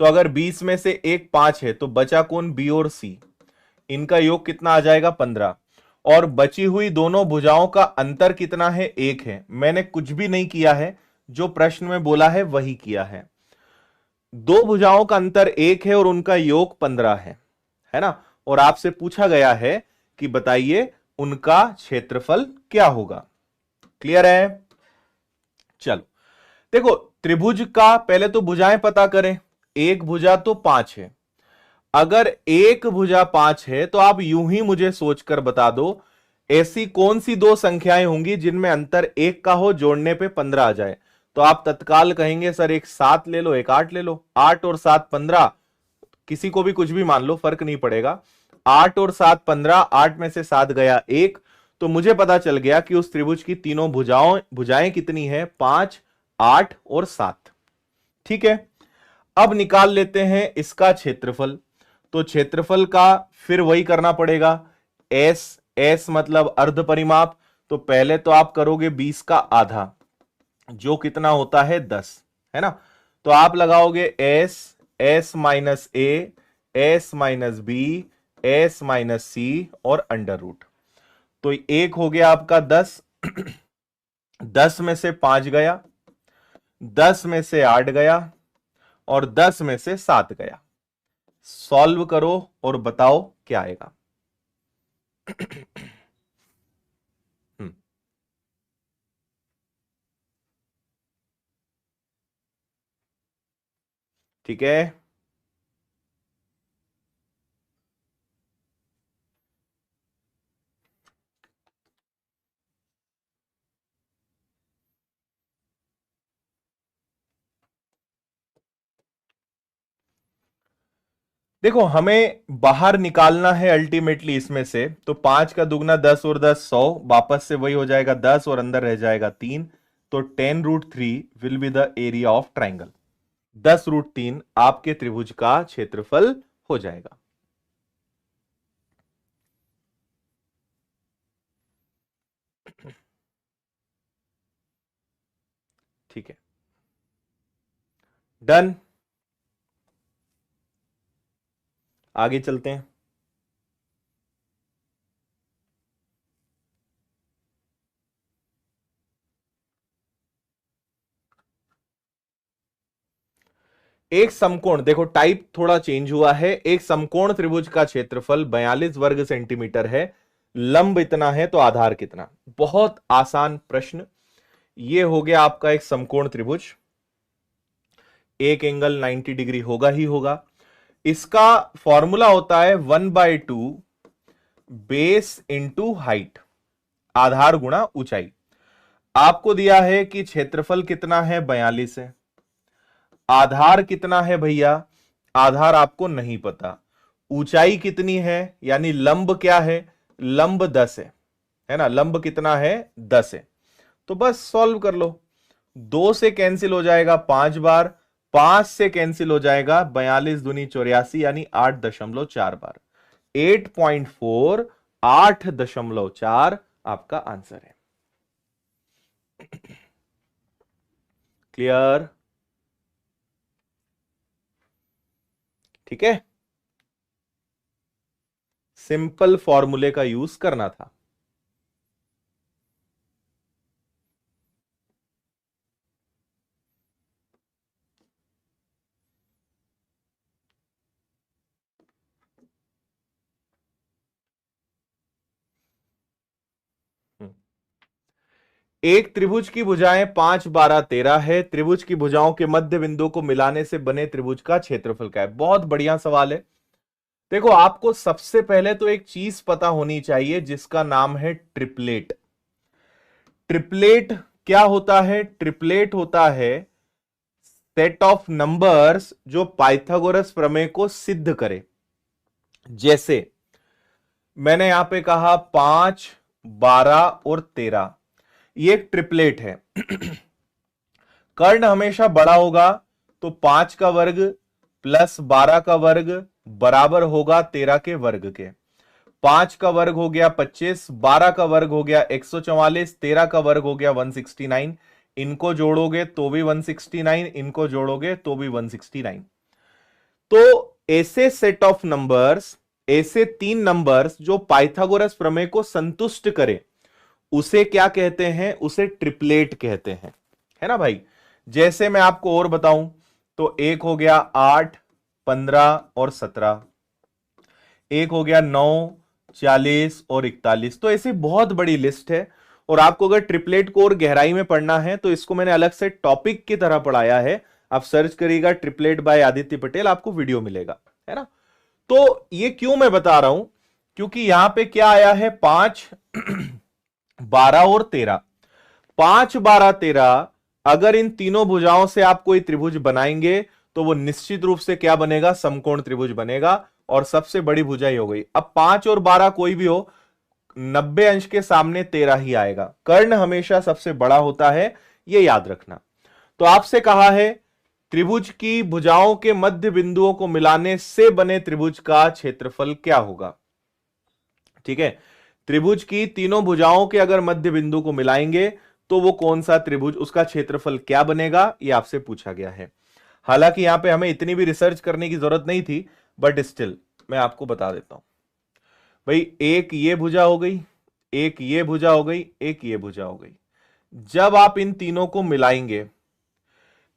तो अगर 20 में से एक 5 है तो बचा कौन, बी और सी, इनका योग कितना आ जाएगा 15। और बची हुई दोनों भुजाओं का अंतर कितना है, 1 है। मैंने कुछ भी नहीं किया है, जो प्रश्न में बोला है वही किया है। दो भुजाओं का अंतर 1 है और उनका योग 15 है ना। और आपसे पूछा गया है कि बताइए उनका क्षेत्रफल क्या होगा। क्लियर है। चलो देखो त्रिभुज का पहले तो भुजाएं पता करें। एक भुजा तो 5 है, अगर एक भुजा 5 है तो आप यूं ही मुझे सोचकर बता दो ऐसी कौन सी दो संख्याएं होंगी जिनमें अंतर 1 का हो, जोड़ने पे 15 आ जाए। तो आप तत्काल कहेंगे सर एक 7 ले लो, एक 8 ले लो। 8 और 7 15, किसी को भी कुछ भी मान लो, फर्क नहीं पड़ेगा। 8 और 7 15, 8 में से 7 गया 1, तो मुझे पता चल गया कि उस त्रिभुज की तीनों भुजाएं कितनी है, 5 8 और 7। ठीक है, अब निकाल लेते हैं इसका क्षेत्रफल। तो क्षेत्रफल का फिर वही करना पड़ेगा, एस, एस मतलब अर्ध परिमाप। तो पहले तो आप करोगे 20 का आधा, जो कितना होता है 10, है ना। तो आप लगाओगे S, S minus A, S minus B, S minus C और अंडर रूट। तो एक हो गया आपका 10, 10 में से 5 गया, 10 में से 8 गया और 10 में से 7 गया। सॉल्व करो और बताओ क्या आएगा। ठीक है, देखो हमें बाहर निकालना है अल्टीमेटली इसमें से। तो 5 का दुगना 10 और 10 100, वापस से वही हो जाएगा 10 और अंदर रह जाएगा 3। तो 10√3 will be the area of triangle. 10√3 आपके त्रिभुज का क्षेत्रफल हो जाएगा। ठीक है, डन। आगे चलते हैं। एक समकोण, देखो टाइप थोड़ा चेंज हुआ है। एक समकोण त्रिभुज का क्षेत्रफल 42 वर्ग सेंटीमीटर है, लंब इतना है तो आधार कितना। बहुत आसान प्रश्न। ये हो गया आपका एक समकोण त्रिभुज, एक एंगल 90 डिग्री होगा ही होगा। इसका फॉर्मूला होता है 1/2 बेस इंटू हाइट, आधार गुणा ऊंचाई। आपको दिया है कि क्षेत्रफल कितना है, 42 है। आधार कितना है भैया, आधार आपको नहीं पता। ऊंचाई कितनी है, यानी लंब क्या है, लंब 10 है ना। लंब कितना है, 10 है। तो बस सॉल्व कर लो। 2 से कैंसिल हो जाएगा 5 बार, 5 से कैंसिल हो जाएगा 42 दूनी 84, यानी 8.4 बार। 8.4, 8.4 आपका आंसर है। क्लियर। ठीक है, सिंपल फॉर्मूले का यूज करना था। एक त्रिभुज की भुजाएं 5 12 13 है। त्रिभुज की भुजाओं के मध्य बिंदु को मिलाने से बने त्रिभुज का क्षेत्रफल क्या है। बहुत बढ़िया सवाल है। देखो आपको सबसे पहले तो एक चीज पता होनी चाहिए जिसका नाम है ट्रिपलेट। ट्रिपलेट क्या होता है, ट्रिपलेट होता है सेट ऑफ नंबर्स जो पाइथागोरस प्रमेय को सिद्ध करे। जैसे मैंने यहां पे कहा 5 12 और 13, ये एक ट्रिपलेट है। कर्ण हमेशा बड़ा होगा, तो 5 का वर्ग प्लस 12 का वर्ग बराबर होगा 13 के वर्ग के। 5 का वर्ग हो गया 25, 12 का वर्ग हो गया 144, 13 का वर्ग हो गया 169। इनको जोड़ोगे तो भी 169, इनको जोड़ोगे तो भी 169। तो ऐसे सेट ऑफ नंबर्स, ऐसे 3 नंबर्स जो पाइथागोरस प्रमेय को संतुष्ट करे, उसे क्या कहते हैं? उसे ट्रिपलेट कहते हैं, है ना भाई। जैसे मैं आपको और बताऊं तो एक हो गया 8, 15 और 17, एक हो गया 9, 40 और 41। तो ऐसी बहुत बड़ी लिस्ट है। और आपको अगर ट्रिपलेट को और गहराई में पढ़ना है तो इसको मैंने अलग से टॉपिक की तरह पढ़ाया है। आप सर्च करिएगा ट्रिपलेट बाय आदित्य पटेल, आपको वीडियो मिलेगा, है ना। तो ये क्यों मैं बता रहा हूं, क्योंकि यहां पे क्या आया है 5, 12 और 13। 5, 12, 13 अगर इन तीनों भुजाओं से आप कोई त्रिभुज बनाएंगे तो वो निश्चित रूप से क्या बनेगा? समकोण त्रिभुज बनेगा। और सबसे बड़ी भुजा ही हो गई। अब 5 और 12 कोई भी हो, 90 अंश के सामने 13 ही आएगा। कर्ण हमेशा सबसे बड़ा होता है, यह याद रखना। तो आपसे कहा है त्रिभुज की भुजाओं के मध्य बिंदुओं को मिलाने से बने त्रिभुज का क्षेत्रफल क्या होगा? ठीक है, त्रिभुज की तीनों भुजाओं के अगर मध्य बिंदु को मिलाएंगे तो वो कौन सा त्रिभुज, उसका क्षेत्रफल क्या बनेगा, यह आपसे पूछा गया है। हालांकि यहां पे हमें इतनी भी रिसर्च करने की जरूरत नहीं थी, बट स्टिल मैं आपको बता देता हूं। भाई एक ये भुजा हो गई, एक ये भुजा हो गई, एक ये भुजा हो गई। जब आप इन तीनों को मिलाएंगे,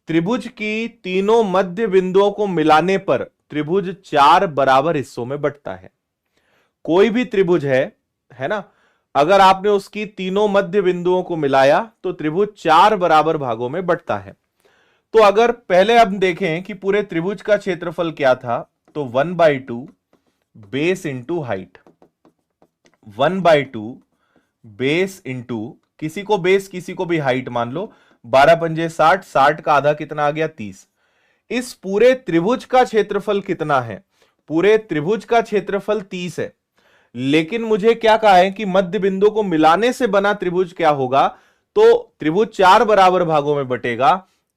त्रिभुज की तीनों मध्य बिंदुओं को मिलाने पर त्रिभुज 4 बराबर हिस्सों में बंटता है। कोई भी त्रिभुज है ना, अगर आपने उसकी तीनों मध्य बिंदुओं को मिलाया तो त्रिभुज 4 बराबर भागों में बंटता है। तो अगर पहले हम देखें कि पूरे त्रिभुज का क्षेत्रफल क्या था, तो 1/2 base into height, 1/2 base into, किसी को बेस किसी को भी हाइट मान लो, 12 पंजे 60, 60 का आधा कितना आ गया? 30। इस पूरे त्रिभुज का क्षेत्रफल कितना है? पूरे त्रिभुज का क्षेत्रफल 30 है। लेकिन मुझे क्या कहा है कि मध्य बिंदु को मिलाने से बना त्रिभुज क्या होगा? तो त्रिभुज 4 बराबर भागों में बटेगा।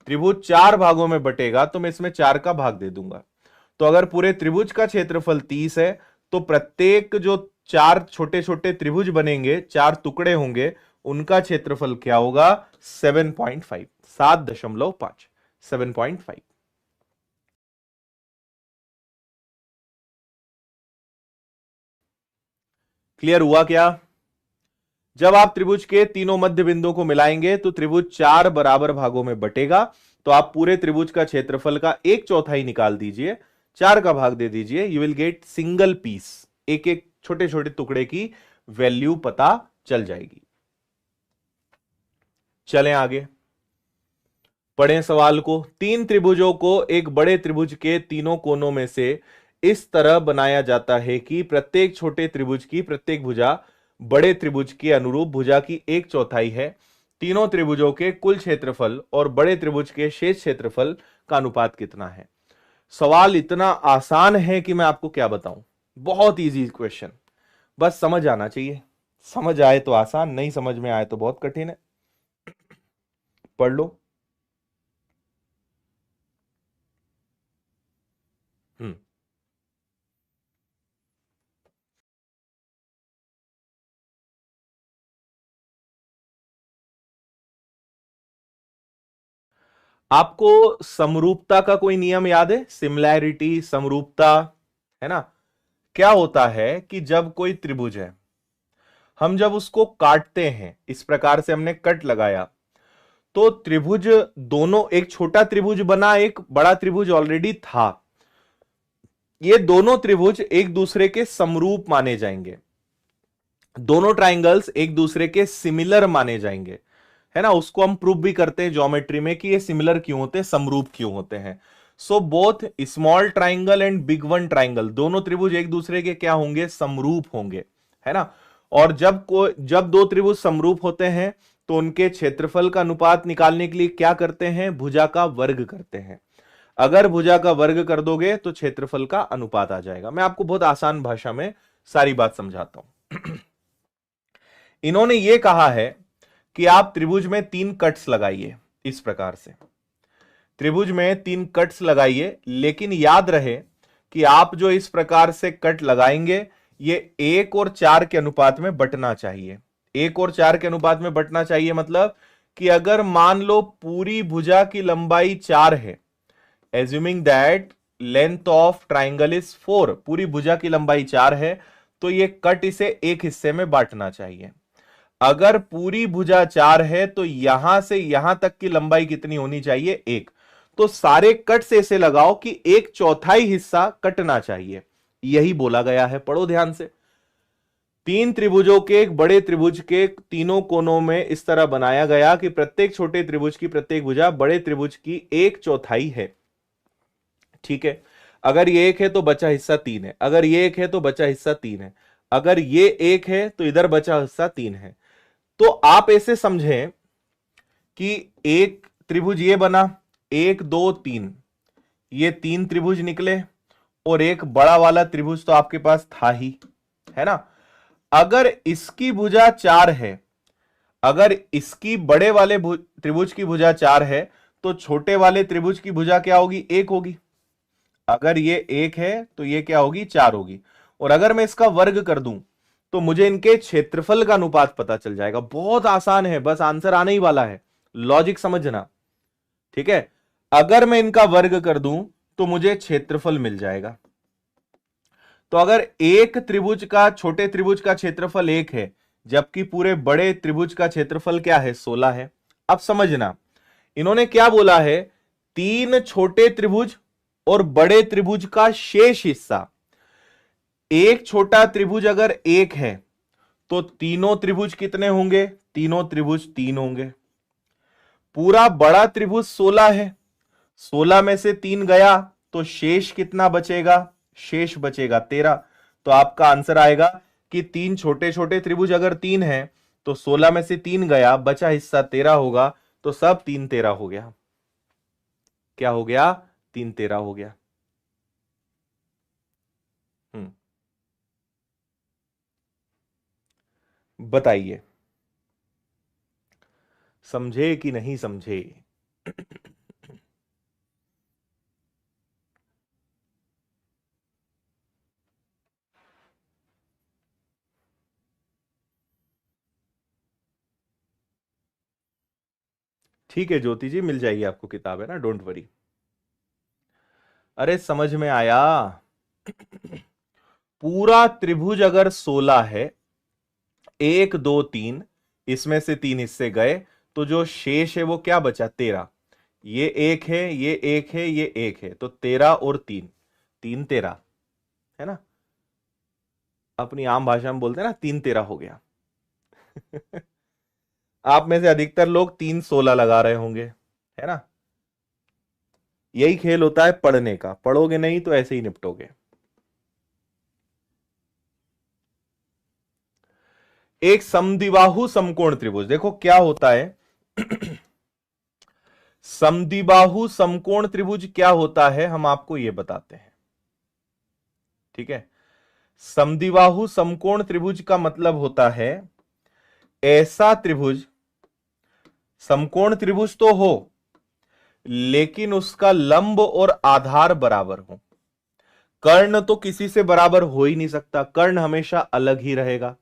त्रिभुज 4 भागों में बटेगा तो मैं इसमें 4 का भाग दे दूंगा। तो अगर पूरे त्रिभुज का क्षेत्रफल 30 है तो प्रत्येक जो 4 छोटे छोटे त्रिभुज बनेंगे, 4 टुकड़े होंगे, उनका क्षेत्रफल क्या होगा? 7.5, 7.5, 7.5। क्लियर हुआ क्या? जब आप त्रिभुज के तीनों मध्य बिंदुओं को मिलाएंगे तो त्रिभुज 4 बराबर भागों में बटेगा। तो आप पूरे त्रिभुज का क्षेत्रफल का 1/4 निकाल दीजिए, 4 का भाग दे दीजिए, you will get single piece. एक एक छोटे छोटे टुकड़े की वैल्यू पता चल जाएगी। चलें आगे, पढ़ें सवाल को। 3 त्रिभुजों को एक बड़े त्रिभुज के तीनों कोनों में से इस तरह बनाया जाता है कि प्रत्येक छोटे त्रिभुज की प्रत्येक भुजा बड़े त्रिभुज के अनुरूप भुजा की 1/4 है। तीनों त्रिभुजों के कुल क्षेत्रफल और बड़े त्रिभुज के शेष क्षेत्रफल का अनुपात कितना है? सवाल इतना आसान है कि मैं आपको क्या बताऊं, बहुत इजी क्वेश्चन, बस समझ आना चाहिए। समझ आए तो आसान, नहीं समझ में आए तो बहुत कठिन है। पढ़ लो। आपको समरूपता का कोई नियम याद है? सिमिलैरिटी, समरूपता, है ना। क्या होता है कि जब कोई त्रिभुज है, हम जब उसको काटते हैं, इस प्रकार से हमने कट लगाया, तो त्रिभुज दोनों, एक छोटा त्रिभुज बना, एक बड़ा त्रिभुज ऑलरेडी था। ये दोनों त्रिभुज एक दूसरे के समरूप माने जाएंगे, दोनों ट्राइंगल्स एक दूसरे के सिमिलर माने जाएंगे, है ना। उसको हम प्रूव भी करते हैं ज्योमेट्री में कि ये सिमिलर क्यों होते हैं, समरूप क्यों होते हैं। So both small triangle and big one triangle, दोनों त्रिभुज एक दूसरे के क्या होंगे? समरूप होंगे, है ना। और जब दो त्रिभुज समरूप होते हैं तो उनके क्षेत्रफल का अनुपात निकालने के लिए क्या करते हैं? भुजा का वर्ग करते हैं। अगर भुजा का वर्ग कर दोगे तो क्षेत्रफल का अनुपात आ जाएगा। मैं आपको बहुत आसान भाषा में सारी बात समझाता हूं। इन्होंने ये कहा है कि आप त्रिभुज में 3 कट्स लगाइए। इस प्रकार से त्रिभुज में 3 कट्स लगाइए, लेकिन याद रहे कि आप जो इस प्रकार से कट लगाएंगे ये 1 और 4 के अनुपात में बंटना चाहिए। 1 और 4 के अनुपात में बंटना चाहिए मतलब कि अगर मान लो पूरी भुजा की लंबाई 4 है, assuming that length of triangle is 4, पूरी भुजा की लंबाई 4 है, तो ये कट इसे एक हिस्से में बांटना चाहिए। अगर पूरी भुजा 4 है तो यहां से यहां तक की लंबाई कितनी होनी चाहिए? 1। तो सारे कट से इसे लगाओ कि 1/4 हिस्सा कटना चाहिए, यही बोला गया है। पढ़ो ध्यान से। 3 त्रिभुजों के एक बड़े त्रिभुज के तीनों कोनों में इस तरह बनाया गया कि प्रत्येक छोटे त्रिभुज की प्रत्येक भुजा बड़े त्रिभुज की 1/4 है। ठीक है, अगर ये 1 है तो बचा हिस्सा 3 है, अगर ये 1 है तो बचा हिस्सा 3 है, अगर ये 1 है तो इधर बचा हिस्सा 3 है। तो आप ऐसे समझें कि एक त्रिभुज ये बना, 1 2 3, ये 3 त्रिभुज निकले और एक बड़ा वाला त्रिभुज तो आपके पास था ही, है ना। अगर इसकी भुजा 4 है, अगर इसकी बड़े वाले त्रिभुज की भुजा 4 है तो छोटे वाले त्रिभुज की भुजा क्या होगी? 1 होगी। अगर ये 1 है तो ये क्या होगी? 4 होगी। और अगर मैं इसका वर्ग कर दूं तो मुझे इनके क्षेत्रफल का अनुपात पता चल जाएगा। बहुत आसान है, बस आंसर आने ही वाला है, लॉजिक समझना। ठीक है, अगर मैं इनका वर्ग कर दूं तो मुझे क्षेत्रफल मिल जाएगा। तो अगर एक त्रिभुज का, छोटे त्रिभुज का क्षेत्रफल 1 है, जबकि पूरे बड़े त्रिभुज का क्षेत्रफल क्या है? 16 है। अब समझना, इन्होंने क्या बोला है? 3 छोटे त्रिभुज और बड़े त्रिभुज का शेष हिस्सा। एक छोटा त्रिभुज अगर 1 है तो तीनों त्रिभुज कितने होंगे? तीनों त्रिभुज 3 होंगे। पूरा बड़ा त्रिभुज 16 है, 16 में से 3 गया तो शेष कितना बचेगा? शेष बचेगा 13। तो आपका आंसर आएगा कि 3 छोटे छोटे त्रिभुज अगर 3 है तो 16 में से 3 गया, बचा हिस्सा 13 होगा। तो सब 3 13 हो गया। क्या हो गया? 3 13 हो गया। बताइए, समझे कि नहीं समझे? ठीक है ज्योति जी, मिल जाएगी आपको किताब, है ना, डोंट वरी। अरे समझ में आया। पूरा त्रिभुज अगर 16 है, 1 2 3, इसमें से 3 हिस्से गए तो जो शेष है वो क्या बचा? 13। ये 1 है, ये 1 है, ये 1 है, तो 13 और 3, 3 13, है ना। अपनी आम भाषा में बोलते हैं ना, 3 13 हो गया। आप में से अधिकतर लोग 3 16 लगा रहे होंगे, है ना। यही खेल होता है पढ़ने का, पढ़ोगे नहीं तो ऐसे ही निपटोगे। एक समद्विबाहु समकोण त्रिभुज, देखो क्या होता है। समद्विबाहु समकोण त्रिभुज क्या होता है, हम आपको यह बताते हैं। ठीक है, समद्विबाहु समकोण त्रिभुज का मतलब होता है ऐसा त्रिभुज, समकोण त्रिभुज तो हो लेकिन उसका लंब और आधार बराबर हो। कर्ण तो किसी से बराबर हो ही नहीं सकता, कर्ण हमेशा अलग ही रहेगा।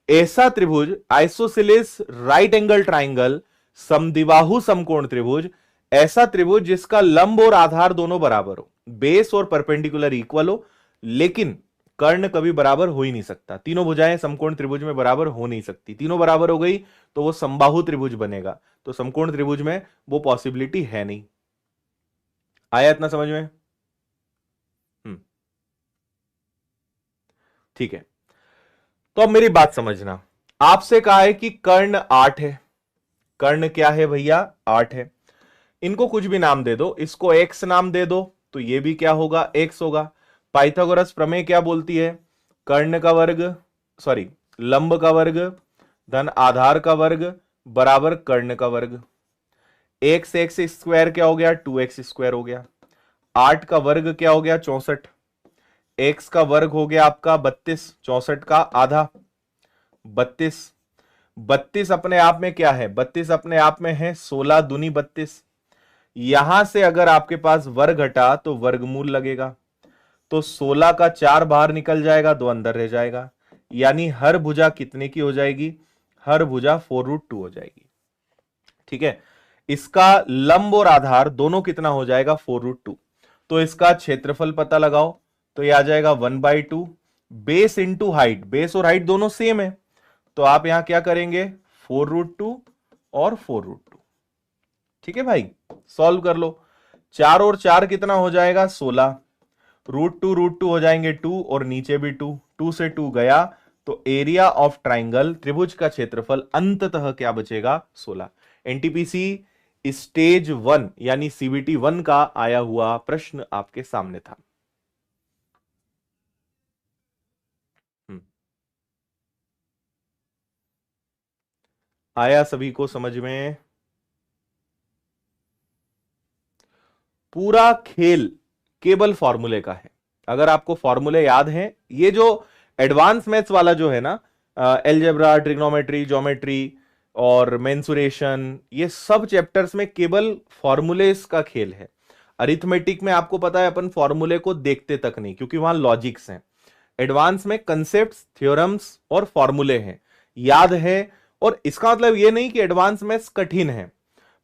ऐसा त्रिभुज, आइसोसेलेस राइट एंगल ट्राइंगल, समद्विबाहु समकोण त्रिभुज, ऐसा त्रिभुज जिसका लंब और आधार दोनों बराबर हो, बेस और परपेंडिकुलर इक्वल हो, लेकिन कर्ण कभी बराबर हो ही नहीं सकता। तीनों भुजाएं समकोण त्रिभुज में बराबर हो नहीं सकती, तीनों बराबर हो गई तो वो समबाहु त्रिभुज बनेगा, तो समकोण त्रिभुज में वो पॉसिबिलिटी है नहीं। आया इतना समझ में? ठीक है, तो अब मेरी बात समझना। आपसे कहा है कि कर्ण 8 है। कर्ण क्या है भैया? 8 है। इनको कुछ भी नाम दे दो, इसको x नाम दे दो तो ये भी क्या होगा? x होगा। पाइथागोरस प्रमेय क्या बोलती है? कर्ण का वर्ग, सॉरी, लंब का वर्ग धन आधार का वर्ग बराबर कर्ण का वर्ग। एक्स एक्स स्क्वायर क्या हो गया? 2x स्क्वायर हो गया। 8 का वर्ग क्या हो गया? 64। x का वर्ग हो गया आपका 32, 64 का आधा 32, 32 अपने आप में क्या है, 32 अपने आप में है 16 दूनी 32। यहां से अगर आपके पास वर्ग घटा तो वर्गमूल लगेगा, तो 16 का 4 बाहर निकल जाएगा, 2 अंदर रह जाएगा, यानी हर भुजा कितने की हो जाएगी, हर भुजा 4√2 हो जाएगी। ठीक है, इसका लंब और आधार दोनों कितना हो जाएगा, 4√2। तो इसका क्षेत्रफल पता लगाओ, तो ये आ जाएगा 1/2 बेस इंटू हाइट, बेस और हाइट दोनों सेम है, तो आप यहां क्या करेंगे 4√2 और 4√2। ठीक है भाई, सॉल्व कर लो। 4 और 4 कितना हो जाएगा 16, √2 हो जाएंगे 2 और नीचे भी 2, 2 से 2 गया, तो एरिया ऑफ ट्राइंगल त्रिभुज का क्षेत्रफल अंततः क्या बचेगा 16। एनटीपीसी स्टेज 1 यानी सीबीटी 1 का आया हुआ प्रश्न आपके सामने था। आया सभी को समझ में? पूरा खेल केवल फॉर्मूले का है। अगर आपको फॉर्मूले याद हैं, ये जो एडवांस मैथ्स वाला जो है ना, एलजेब्रा, ट्रिग्नोमेट्री, ज्योमेट्री और मेंसुरेशन, ये सब चैप्टर्स में केवल फॉर्मूलेस का खेल है। अरिथमेटिक में आपको पता है अपन फॉर्मूले को देखते तक नहीं, क्योंकि वहां लॉजिक्स हैं। एडवांस में कंसेप्ट्स, थ्योरम्स और फॉर्मूले हैं, याद है। और इसका मतलब ये नहीं कि एडवांस मैथ्स कठिन है,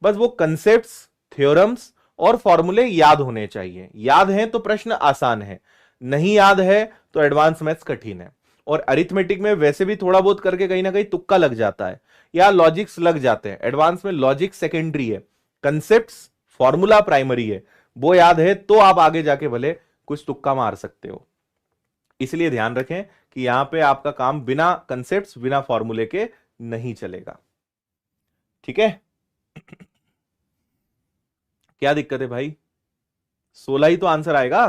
बस वो कंसेप्ट्स, थ्योरम्स और फॉर्मूले याद होने चाहिए। याद है तो प्रश्न आसान है, नहीं याद है तो एडवांस मैथ्स कठिन है। और अरिथमेटिक में वैसे भी थोड़ा बहुत करके कहीं ना कहीं तुक्का लग जाता है या लॉजिक्स लग जाते हैं। एडवांस में लॉजिक सेकेंडरी है, कंसेप्ट्स, फॉर्मूला प्राइमरी है। वो याद है तो आप आगे जाके भले कुछ तुक्का मार सकते हो। इसलिए ध्यान रखें कि यहां पे आपका काम बिना कंसेप्ट्स, बिना फॉर्मूले के नहीं चलेगा। ठीक है, क्या दिक्कत है भाई? 16 ही तो आंसर आएगा।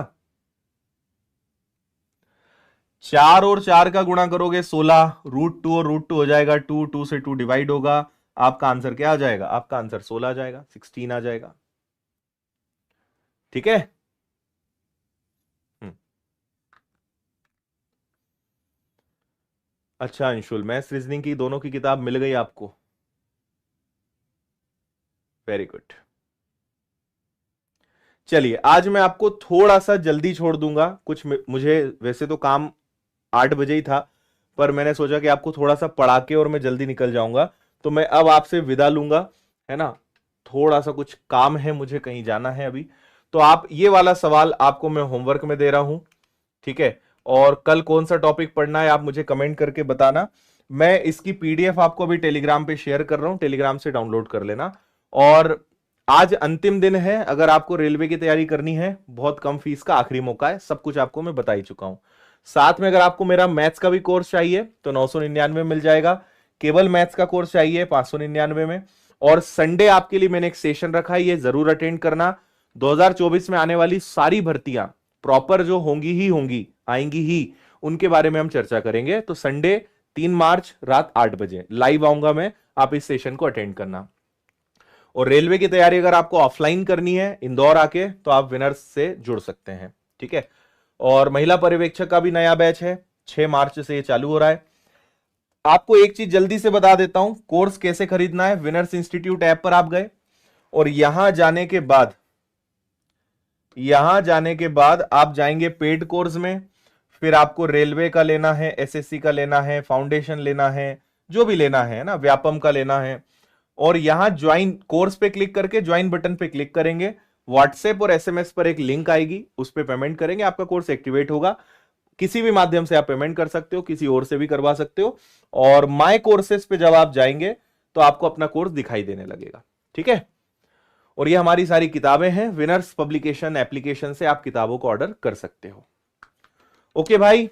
4 और 4 का गुणा करोगे 16, √2 और √2 हो जाएगा 2, 2 से 2 डिवाइड होगा, आपका आंसर क्या आ जाएगा, आपका आंसर 16 आ जाएगा, 16 आ जाएगा। ठीक है, हम्म। अच्छा अंशुल, मैथ्स रीजनिंग की दोनों की किताब मिल गई आपको? Very good. चलिए, आज मैं आपको थोड़ा सा जल्दी छोड़ दूंगा। कुछ मुझे वैसे तो काम 8 बजे ही था, पर मैंने सोचा कि आपको थोड़ा सा पढ़ा के और मैं जल्दी निकल जाऊंगा, तो मैं अब आपसे विदा लूंगा, है ना। थोड़ा सा कुछ काम है, मुझे कहीं जाना है अभी। तो आप ये वाला सवाल आपको मैं होमवर्क में दे रहा हूं, ठीक है। और कल कौन सा टॉपिक पढ़ना है आप मुझे कमेंट करके बताना। मैं इसकी पीडीएफ आपको अभी टेलीग्राम पे शेयर कर रहा हूं, टेलीग्राम से डाउनलोड कर लेना। और आज अंतिम दिन है, अगर आपको रेलवे की तैयारी करनी है, बहुत कम फीस का आखिरी मौका है, सब कुछ आपको मैं बता ही चुका हूं। साथ में अगर आपको मेरा मैथ्स का भी कोर्स चाहिए तो 999 मिल जाएगा। केवल मैथ्स का कोर्स चाहिए 599 में। और संडे आपके लिए मैंने एक सेशन रखा है, ये जरूर अटेंड करना। 2024 में आने वाली सारी भर्तियां प्रॉपर जो होंगी ही होंगी, आएंगी ही, उनके बारे में हम चर्चा करेंगे। तो संडे 3 मार्च रात 8 बजे लाइव आऊंगा मैं, आप इस सेशन को अटेंड करना। और रेलवे की तैयारी अगर आपको ऑफलाइन करनी है इंदौर आके, तो आप विनर्स से जुड़ सकते हैं, ठीक है। और महिला पर्यवेक्षक का भी नया बैच है, 6 मार्च से ये चालू हो रहा है। आपको एक चीज जल्दी से बता देता हूं, कोर्स कैसे खरीदना है। विनर्स इंस्टीट्यूट ऐप पर आप गए और यहां जाने के बाद आप जाएंगे पेड कोर्स में। फिर आपको रेलवे का लेना है, एसएससी का लेना है, फाउंडेशन लेना है, जो भी लेना है ना, व्यापम का लेना है। और यहां ज्वाइन कोर्स पे क्लिक करके ज्वाइन बटन पे क्लिक करेंगे, व्हाट्सएप और एसएमएस पर एक लिंक आएगी, उस पर पेमेंट करेंगे, आपका कोर्स एक्टिवेट होगा। किसी भी माध्यम से आप पेमेंट कर सकते हो, किसी और से भी करवा सकते हो। और माय कोर्सेस पे जब आप जाएंगे तो आपको अपना कोर्स दिखाई देने लगेगा, ठीक है। और ये हमारी सारी किताबें हैं, विनर्स पब्लिकेशन एप्लीकेशन से आप किताबों को ऑर्डर कर सकते हो। ओके भाई,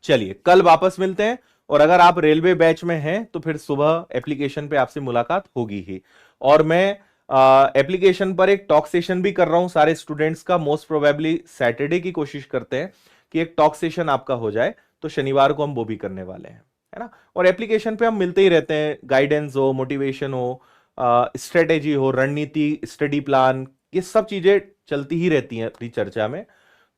चलिए कल वापस मिलते हैं। और अगर आप रेलवे बैच में हैं तो फिर सुबह एप्लीकेशन पे आपसे मुलाकात होगी ही। और मैं एप्लीकेशन पर एक टॉक सेशन भी कर रहा हूं सारे स्टूडेंट्स का। मोस्ट प्रोबेबली सैटरडे की कोशिश करते हैं कि एक टॉक सेशन आपका हो जाए, तो शनिवार को हम वो भी करने वाले हैं, है ना। और एप्लीकेशन पे हम मिलते ही रहते हैं, गाइडेंस हो, मोटिवेशन हो, स्ट्रेटेजी हो, रणनीति, स्टडी प्लान, ये सब चीजें चलती ही रहती हैं चर्चा में,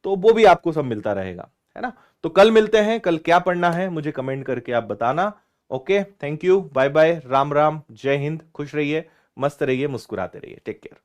तो वो भी आपको सब मिलता रहेगा, है ना। तो कल मिलते हैं, कल क्या पढ़ना है मुझे कमेंट करके आप बताना। Okay, thank you, bye bye, Ram Ram, जय हिंद, खुश रहिए, मस्त रहिए, मुस्कुराते रहिए, टेक केयर।